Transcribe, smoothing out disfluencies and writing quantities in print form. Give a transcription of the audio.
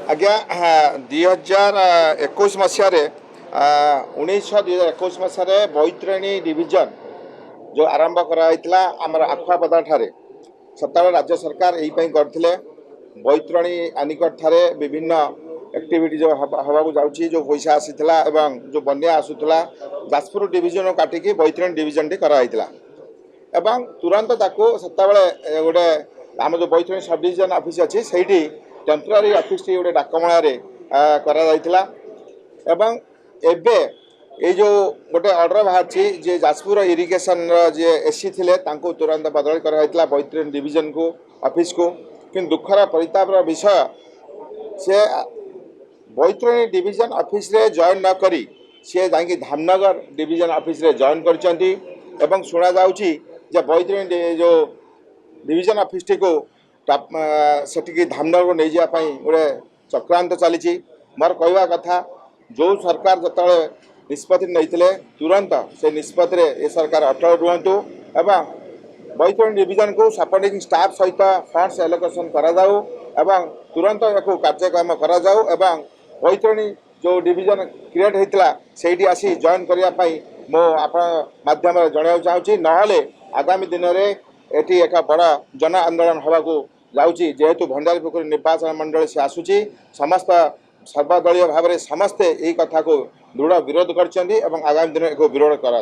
आज्ञा 2021 मसीह 1921 मसीह बैतरणी डिविजन जो आरंभ कराइला आमर आखुआपदा ठारे सतबे राज्य सरकार यही करते बैतरणी आनिकट ठारे विभिन्न एक्टिविटी जो हवा जाऊँगी जो पैसा आसीला एवं जो बन्या आसूला जाजपुर डिविजन काटिकी बैतरणी डिविजन टी कराइला एवं तुरंत ताको सतबे गोटे आम जो बैतरणी सब डिविजन ऑफिस अच्छी से टेम्पोरारी ऑफिस टी गोटे डाकमला करा एवं एबे ये जो गोटे ऑर्डर बाहरी जे जाजपुर इरिगेशन जे एससी थिले तांको तुरंत बदल कराइला बैतरणी डिविजन को ऑफिस को कि दुखर परितापर विषय से बैतरणी डिविजन ऑफिस रे जॉइन न करी सी जाकि धामनगर डिविजन ऑफिस रे जॉइन करचंती एवं सुना जाउची जे बैतरणी जो डिविजन ऑफिस टी को सेटिकी धामनगर को नहीं जापाई गोटे चक्रांत चली मोर कहवा कथा जो सरकार जो निष्पत्ति नहीं तुरंत से निष्पत्ति ये सरकार अटल रुहतु एवं बैतरणी डिविजन को सपोर्टिंग स्टाफ सहित फंड्स एलोकेशन कराऊ एवं तुरंत या कार्यक्रम कराऊ एवं बैतरणी जो डिविजन क्रिएट होता से आसी जॉइन करने मो आप माध्यम जनाया चाहूँगी नहले आगामी दिन में ये एक बड़ जन आंदोलन हवा जाऊँगी जेहेतु भंडारीपोखरी निर्वाचन मंडल से आसूची समस्त सर्वदलीय भाव में समस्ते यही कथा को दृढ़ विरोध कर आगामी दिन में एक विरोध करा।